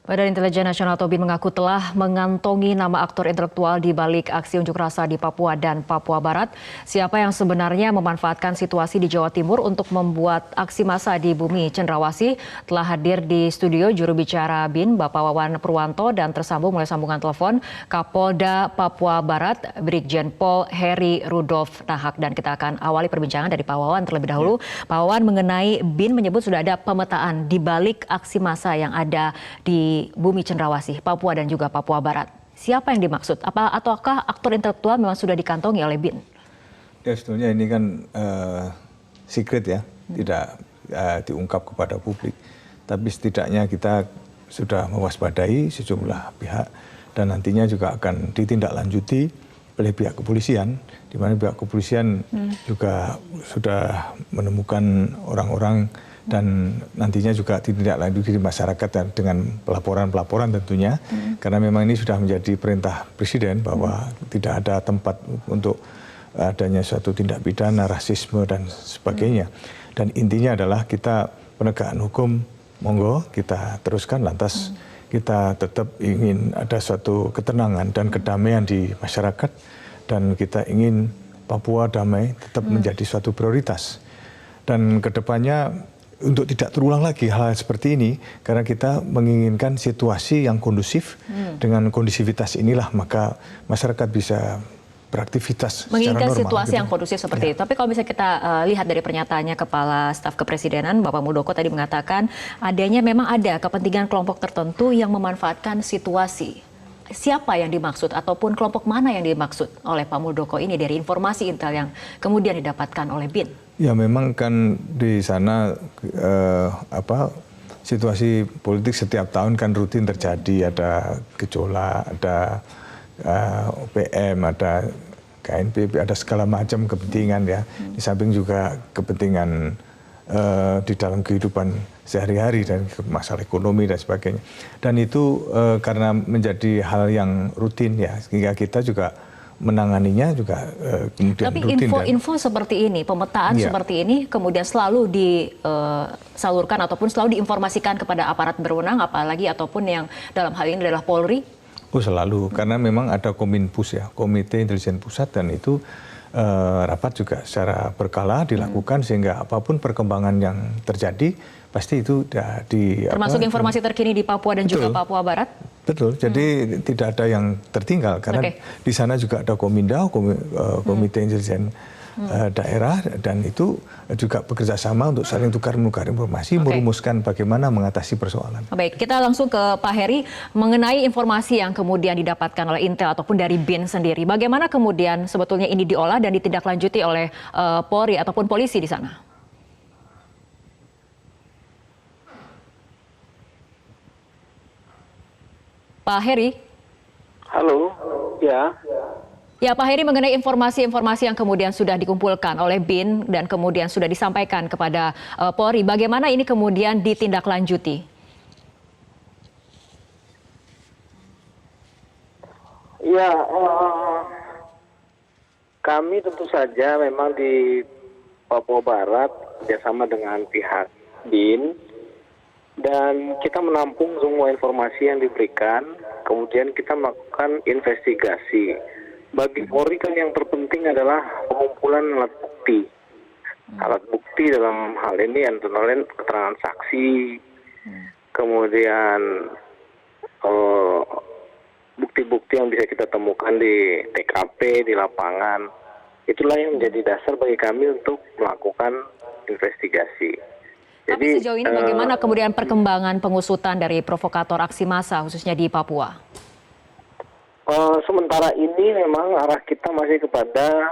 Badan Intelijen Nasional atau BIN mengaku telah mengantongi nama aktor intelektual di balik aksi unjuk rasa di Papua dan Papua Barat. Siapa yang sebenarnya memanfaatkan situasi di Jawa Timur untuk membuat aksi massa di Bumi Cendrawasih telah hadir di studio juru bicara BIN Bapak Wawan Purwanto dan tersambung melalui sambungan telepon Kapolda Papua Barat Brigjen Pol Heri Rudolf Nahak. Dan kita akan awali perbincangan dari Pak Wawan terlebih dahulu. Pak Wawan, mengenai BIN menyebut sudah ada pemetaan di balik aksi massa yang ada di Bumi Cendrawasih, Papua dan juga Papua Barat. Siapa yang dimaksud? Ataukah aktor intelektual memang sudah dikantongi oleh BIN? Ya, sebetulnya ini kan secret ya, tidak diungkap kepada publik. Tapi setidaknya kita sudah mewaspadai sejumlah pihak dan nantinya juga akan ditindaklanjuti oleh pihak kepolisian, di mana pihak kepolisian juga sudah menemukan orang-orang dan nantinya juga ditindaklanjuti di masyarakat dengan pelaporan-pelaporan tentunya, karena memang ini sudah menjadi perintah Presiden bahwa tidak ada tempat untuk adanya suatu tindak pidana, rasisme dan sebagainya. Dan intinya adalah kita penegakan hukum, monggo kita teruskan, lantas kita tetap ingin ada suatu ketenangan dan kedamaian di masyarakat dan kita ingin Papua damai tetap menjadi suatu prioritas. Dan kedepannya untuk tidak terulang lagi hal seperti ini, karena kita menginginkan situasi yang kondusif. Dengan kondisivitas inilah maka masyarakat bisa beraktivitas menginginkan secara normal, situasi gitu. yang kondusif seperti itu. Tapi kalau misalnya kita lihat dari pernyataannya Kepala Staf Kepresidenan Bapak Muldoko tadi mengatakan adanya memang ada kepentingan kelompok tertentu yang memanfaatkan situasi. Siapa yang dimaksud ataupun kelompok mana yang dimaksud oleh Pak Muldoko ini dari informasi intel yang kemudian didapatkan oleh BIN? Ya, memang kan di sana situasi politik setiap tahun kan rutin terjadi, ada gejolak, ada OPM, ada KNPB, ada segala macam kepentingan ya. Di samping juga kepentingan di dalam kehidupan sehari-hari dan masalah ekonomi dan sebagainya. Dan itu karena menjadi hal yang rutin ya, sehingga kita juga menanganinya juga kemudian tapi rutin. Tapi info-info seperti ini, pemetaan seperti ini kemudian selalu disalurkan ataupun selalu diinformasikan kepada aparat berwenang, apalagi ataupun yang dalam hal ini adalah Polri? Oh, selalu, karena memang ada Kominpus ya, Komite Intelijen Pusat, dan itu rapat juga secara berkala dilakukan sehingga apapun perkembangan yang terjadi pasti itu termasuk informasi terkini di Papua dan juga Papua Barat? Betul, jadi tidak ada yang tertinggal karena di sana juga ada Komindau, Komite Intelijen Daerah, dan itu juga bekerja sama untuk saling tukar-menukar informasi, merumuskan bagaimana mengatasi persoalan. Baik, kita langsung ke Pak Heri mengenai informasi yang kemudian didapatkan oleh Intel ataupun dari BIN sendiri. Bagaimana kemudian sebetulnya ini diolah dan ditindaklanjuti oleh Polri ataupun polisi di sana? Pak Heri? Halo, ya. Ya, Pak Heri, mengenai informasi-informasi yang kemudian sudah dikumpulkan oleh BIN dan kemudian sudah disampaikan kepada Polri, bagaimana ini kemudian ditindaklanjuti? Ya, kami tentu saja memang di Papua Barat bersama dengan pihak BIN dan kita menampung semua informasi yang diberikan, kemudian kita melakukan investigasi. Bagi Polri kan yang terpenting adalah pengumpulan alat bukti. Alat bukti dalam hal ini antara lain keterangan saksi, kemudian bukti-bukti yang bisa kita temukan di TKP, di lapangan. Itulah yang menjadi dasar bagi kami untuk melakukan investigasi. Tapi sejauh ini bagaimana kemudian perkembangan pengusutan dari provokator aksi massa khususnya di Papua? Sementara ini memang arah kita masih kepada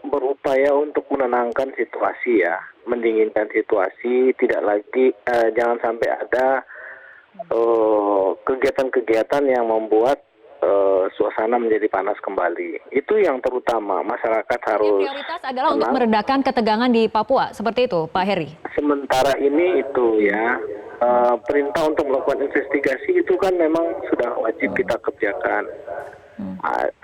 berupaya untuk menenangkan situasi ya, mendinginkan situasi, tidak lagi jangan sampai ada kegiatan-kegiatan yang membuat suasana menjadi panas kembali. Itu yang terutama, masyarakat harus prioritas adalah untuk meredakan ketegangan di Papua, seperti itu Pak Heri? Sementara ini itu ya. Perintah untuk melakukan investigasi itu kan memang sudah wajib kita kerjakan.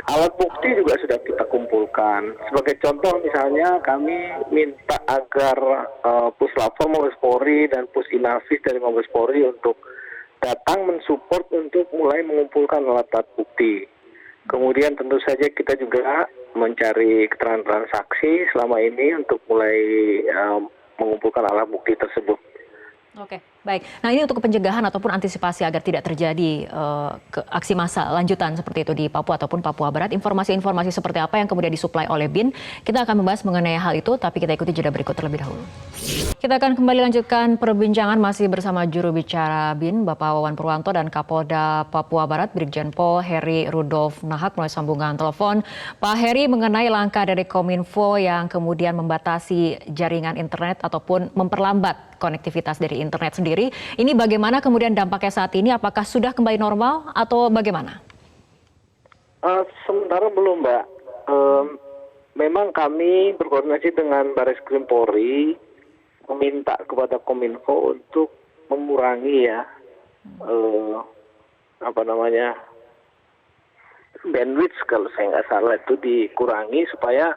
Alat bukti juga sudah kita kumpulkan. Sebagai contoh misalnya kami minta agar Puslapor Mabes Polri dan Pusinafis dari Mabes Polri untuk datang mensupport untuk mulai mengumpulkan alat bukti. Kemudian tentu saja kita juga mencari keterangan saksi selama ini untuk mulai mengumpulkan alat bukti tersebut. Oke, baik. Nah ini untuk pencegahan ataupun antisipasi agar tidak terjadi aksi massa lanjutan seperti itu di Papua ataupun Papua Barat. Informasi-informasi seperti apa yang kemudian disuplai oleh BIN, kita akan membahas mengenai hal itu, tapi kita ikuti jeda berikut terlebih dahulu. Kita akan kembali lanjutkan perbincangan masih bersama juru bicara BIN, Bapak Wawan Purwanto dan Kapolda Papua Barat, Brigjen Pol Heri Rudolf Nahak melalui sambungan telepon. Pak Heri, mengenai langkah dari Kominfo yang kemudian membatasi jaringan internet ataupun memperlambat konektivitas dari internet sendiri, ini bagaimana kemudian dampaknya saat ini? Apakah sudah kembali normal atau bagaimana? Sementara belum, Mbak. Memang kami berkoordinasi dengan Bareskrim Polri, meminta kepada Kominfo untuk mengurangi bandwidth, kalau saya nggak salah itu dikurangi supaya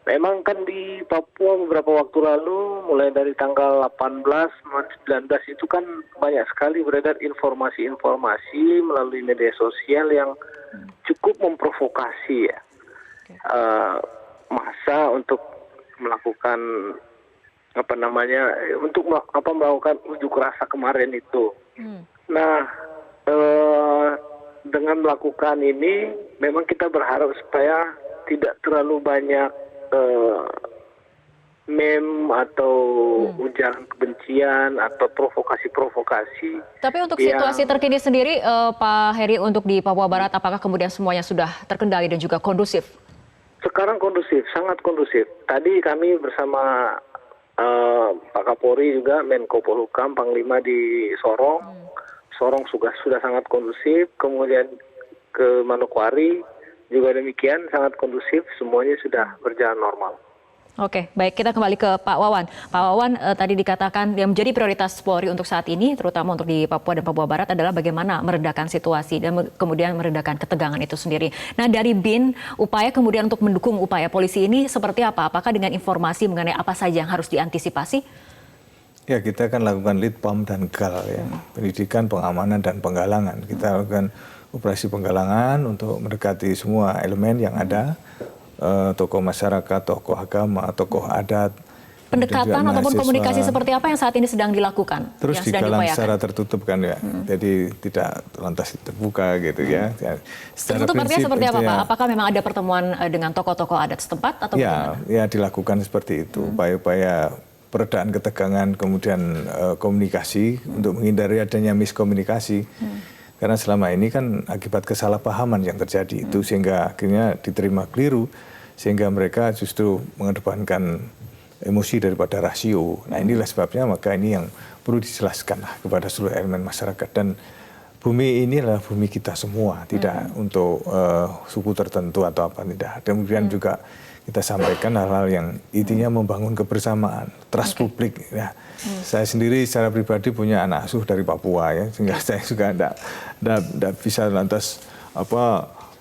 memang kan di Papua beberapa waktu lalu mulai dari tanggal 18, 19 itu kan banyak sekali beredar informasi-informasi melalui media sosial yang cukup memprovokasi massa untuk melakukan melakukan unjuk rasa kemarin itu. Nah, dengan melakukan ini memang kita berharap supaya tidak terlalu banyak meme atau ujaran kebencian atau provokasi-provokasi. Tapi untuk situasi terkini sendiri, Pak Heri, untuk di Papua Barat, apakah kemudian semuanya sudah terkendali dan juga kondusif? Sekarang kondusif, sangat kondusif. Tadi kami bersama Pak Kapolri juga, Menko Polhukam, Panglima di Sorong. Sorong sudah sangat kondusif. Kemudian ke Manokwari juga demikian, sangat kondusif. Semuanya sudah berjalan normal. Oke, baik, kita kembali ke Pak Wawan. Pak Wawan, tadi dikatakan yang menjadi prioritas Polri untuk saat ini, terutama untuk di Papua dan Papua Barat, adalah bagaimana meredakan situasi dan kemudian meredakan ketegangan itu sendiri. Nah, dari BIN, upaya kemudian untuk mendukung upaya polisi ini seperti apa? Apakah dengan informasi mengenai apa saja yang harus diantisipasi? Ya, kita akan lakukan litpam dan gal, ya, pendidikan, pengamanan, dan penggalangan. Kita lakukan operasi penggalangan untuk mendekati semua elemen yang ada, tokoh masyarakat, tokoh agama, tokoh adat. Pendekatan ataupun komunikasi seperti apa yang saat ini sedang dilakukan? Terus digalang secara tertutup kan ya, jadi tidak lantas terbuka gitu ya. Tertutup artinya seperti apa Pak? Apakah memang ada pertemuan dengan tokoh-tokoh adat setempat atau bagaimana? Ya, dilakukan seperti itu, upaya-upaya peredaan ketegangan, kemudian komunikasi untuk menghindari adanya miskomunikasi. Karena selama ini kan akibat kesalahpahaman yang terjadi itu sehingga akhirnya diterima keliru, sehingga mereka justru mengedepankan emosi daripada rasio. Nah, inilah sebabnya maka ini yang perlu dijelaskan kepada seluruh elemen masyarakat. Dan bumi ini adalah bumi kita semua, tidak untuk suku tertentu atau apa, tidak. Kemudian juga kita sampaikan hal-hal yang intinya membangun kebersamaan, trust publik. Ya. Saya sendiri secara pribadi punya anak asuh dari Papua, ya, sehingga saya juga tidak bisa lantas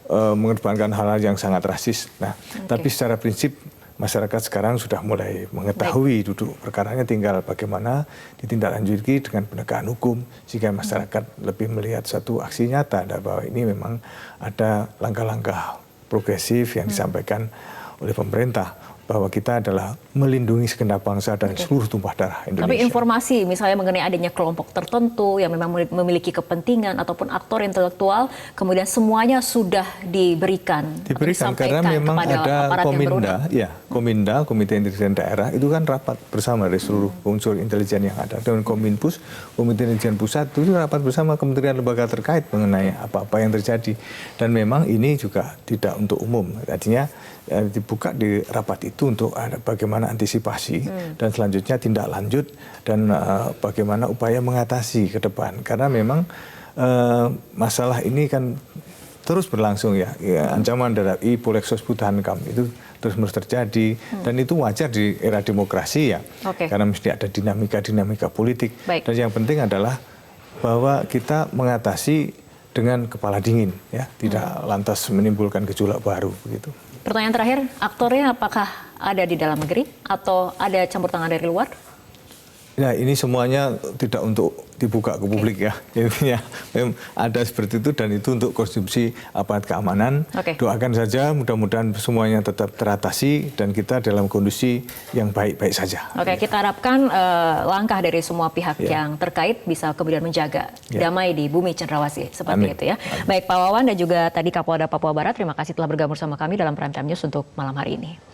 mengedepankan hal-hal yang sangat rasis. Nah, tapi secara prinsip masyarakat sekarang sudah mulai mengetahui duduk perkaranya, tinggal bagaimana ditindaklanjuti dengan penegakan hukum sehingga masyarakat lebih melihat satu aksi nyata bahwa ini memang ada langkah-langkah progresif yang disampaikan oleh pemerintah bahwa kita adalah melindungi segenap bangsa dan seluruh tumpah darah Indonesia. Tapi informasi misalnya mengenai adanya kelompok tertentu yang memang memiliki kepentingan ataupun aktor intelektual, kemudian semuanya sudah diberikan karena memang ada Kominda, Kominda, Komite Intelijen Daerah, itu kan rapat bersama dari seluruh unsur intelijen yang ada. Dan Kominpus, Komite Intelijen Pusat, itu rapat bersama kementerian lembaga terkait mengenai apa-apa yang terjadi. Dan memang ini juga tidak untuk umum. Artinya dibuka di rapat itu untuk bagaimana antisipasi dan selanjutnya tindak lanjut dan bagaimana upaya mengatasi ke depan. Karena memang masalah ini kan terus berlangsung ya ancaman dari Polexos Butankam itu terus terjadi dan itu wajar di era demokrasi ya. Karena mesti ada dinamika politik. Dan yang penting adalah bahwa kita mengatasi dengan kepala dingin ya, tidak lantas menimbulkan gejolak baru begitu. Pertanyaan terakhir, aktornya apakah ada di dalam negeri atau ada campur tangan dari luar? Ya, ini semuanya tidak untuk dibuka ke publik ya. Intinya ada seperti itu dan itu untuk konsumsi aparat keamanan. Doakan saja mudah-mudahan semuanya tetap teratasi dan kita dalam kondisi yang baik-baik saja. Kita harapkan langkah dari semua pihak yang terkait bisa kemudian menjaga damai di bumi Cendrawasih seperti itu ya. Baik Pak Wawan dan juga tadi Kapolda Papua Barat, terima kasih telah bergabung sama kami dalam Prime Time News untuk malam hari ini.